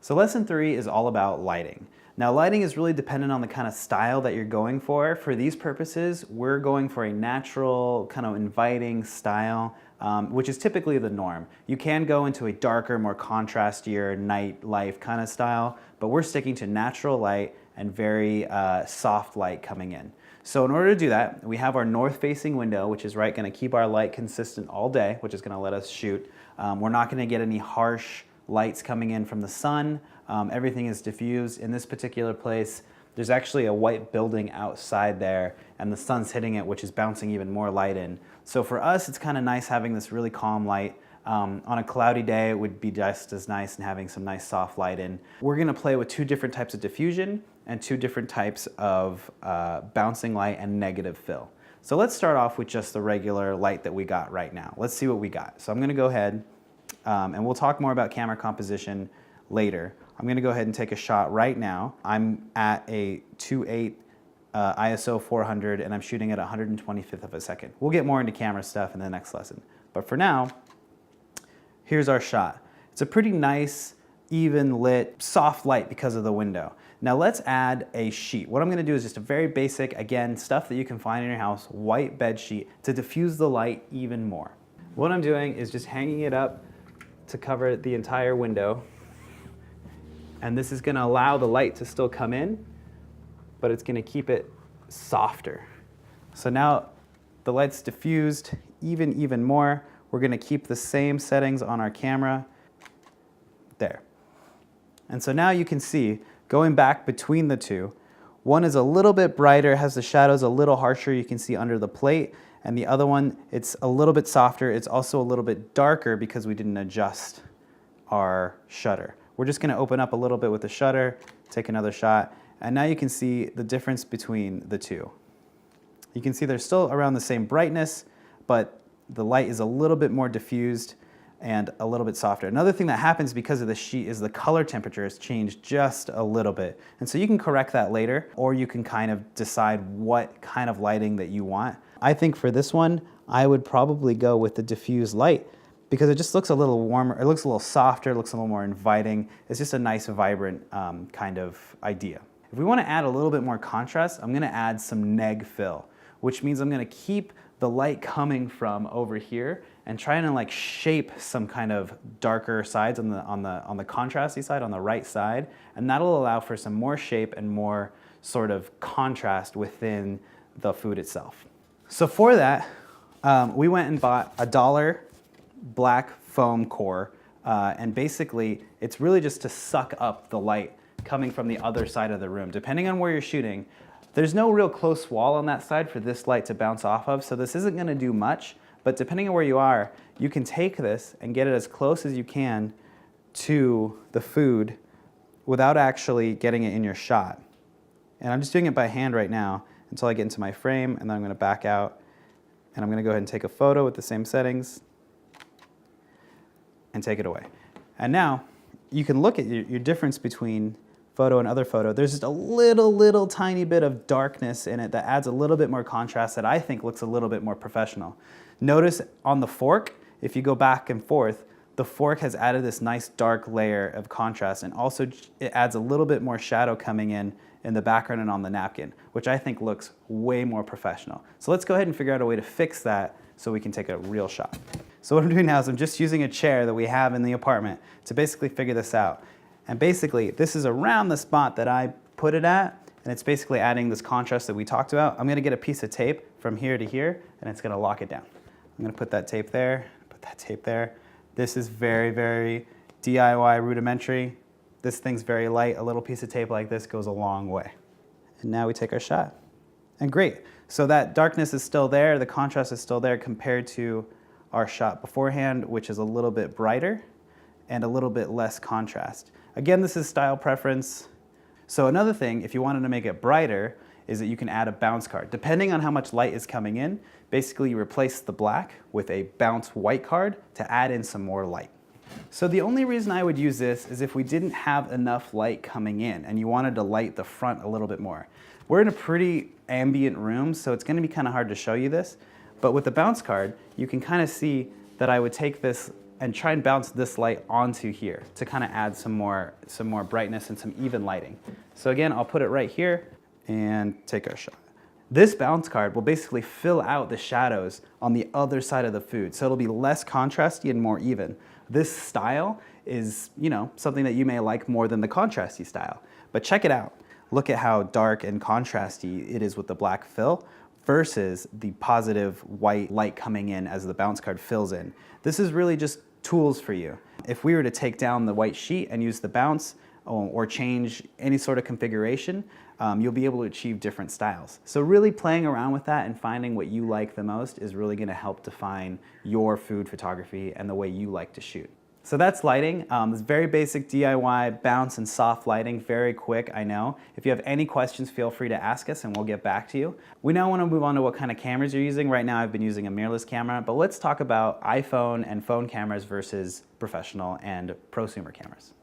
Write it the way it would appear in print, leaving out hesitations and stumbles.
So lesson 3 is all about lighting. Now lighting is really dependent on the kind of style that you're going for. For these purposes, we're going for a natural, kind of inviting style, which is typically the norm. You can go into a darker, more contrastier, night life kind of style, but we're sticking to natural light and very soft light coming in. So in order to do that, we have our north-facing window, which is going to keep our light consistent all day, which is going to let us shoot. We're not going to get any harsh lights coming in from the sun. Everything is diffused. In this particular place, there's actually a white building outside there, and the sun's hitting it, which is bouncing even more light in. So for us, it's kind of nice having this really calm light. On a cloudy day, it would be just as nice and having some nice soft light in. We're going to play with 2 different types of diffusion and 2 different types of bouncing light and negative fill. So let's start off with just the regular light that we got right now. Let's see what we got. So I'm going to go ahead and we'll talk more about camera composition later. I'm going to go ahead and take a shot right now. I'm at a 2.8 ISO 400 and I'm shooting at 125th of a second. We'll get more into camera stuff in the next lesson. But for now, here's our shot. It's a pretty nice, even lit, soft light because of the window. Now let's add a sheet. What I'm going to do is just a very basic, again, stuff that you can find in your house, white bed sheet to diffuse the light even more. What I'm doing is just hanging it up to cover the entire window. And this is going to allow the light to still come in, but it's going to keep it softer. So now the light's diffused even more. We're going to keep the same settings on our camera. There. And so now you can see, going back between the 2, one is a little bit brighter, has the shadows a little harsher, you can see under the plate, and the other one, it's a little bit softer. It's also a little bit darker because we didn't adjust our shutter. We're just going to open up a little bit with the shutter, take another shot, and now you can see the difference between the 2. You can see they're still around the same brightness, but the light is a little bit more diffused and a little bit softer. Another thing that happens because of the sheet is the color temperature has changed just a little bit. And so you can correct that later, or you can kind of decide what kind of lighting that you want. I think for this one, I would probably go with the diffused light because it just looks a little warmer, it looks a little softer, it looks a little more inviting. It's just a nice, vibrant kind of idea. If we want to add a little bit more contrast, I'm going to add some neg fill, which means I'm going to keep the light coming from over here and trying to like shape some kind of darker sides on the contrasty side, on the right side, and that'll allow for some more shape and more sort of contrast within the food itself. So for that, we went and bought a $1 black foam core, and basically it's really just to suck up the light coming from the other side of the room. Depending on where you're shooting, there's no real close wall on that side for this light to bounce off of, so this isn't going to do much, but depending on where you are, you can take this and get it as close as you can to the food without actually getting it in your shot. And I'm just doing it by hand right now until I get into my frame, and then I'm going to back out, and I'm going to go ahead and take a photo with the same settings and take it away. And now you can look at your difference between photo and other photo. There's just a little tiny bit of darkness in it that adds a little bit more contrast that I think looks a little bit more professional. Notice on the fork, if you go back and forth, the fork has added this nice dark layer of contrast, and also it adds a little bit more shadow coming in the background and on the napkin, which I think looks way more professional. So let's go ahead and figure out a way to fix that so we can take a real shot. So what I'm doing now is I'm just using a chair that we have in the apartment to basically figure this out. And basically, this is around the spot that I put it at, and it's basically adding this contrast that we talked about. I'm going to get a piece of tape from here to here, and it's going to lock it down. I'm going to put that tape there, put that tape there. This is very, very DIY rudimentary. This thing's very light. A little piece of tape like this goes a long way. And now we take our shot. And great. So that darkness is still there. The contrast is still there compared to our shot beforehand, which is a little bit brighter and a little bit less contrast. Again, this is style preference. So another thing, if you wanted to make it brighter, is that you can add a bounce card. Depending on how much light is coming in, basically you replace the black with a bounce white card to add in some more light. So the only reason I would use this is if we didn't have enough light coming in and you wanted to light the front a little bit more. We're in a pretty ambient room, so it's going to be kind of hard to show you this, but with the bounce card, you can kind of see that I would take this and try and bounce this light onto here to kind of add some more brightness and some even lighting. So again, I'll put it right here and take a shot. This bounce card will basically fill out the shadows on the other side of the food, so it'll be less contrasty and more even. This style is, you know, something that you may like more than the contrasty style, but check it out. Look at how dark and contrasty it is with the black fill versus the positive white light coming in as the bounce card fills in. This is really just tools for you. If we were to take down the white sheet and use the bounce or change any sort of configuration, you'll be able to achieve different styles. So really playing around with that and finding what you like the most is really going to help define your food photography and the way you like to shoot. So that's lighting. It's very basic DIY bounce and soft lighting, very quick, I know. If you have any questions, feel free to ask us and we'll get back to you. We now want to move on to what kind of cameras you're using. Right now I've been using a mirrorless camera, but let's talk about iPhone and phone cameras versus professional and prosumer cameras.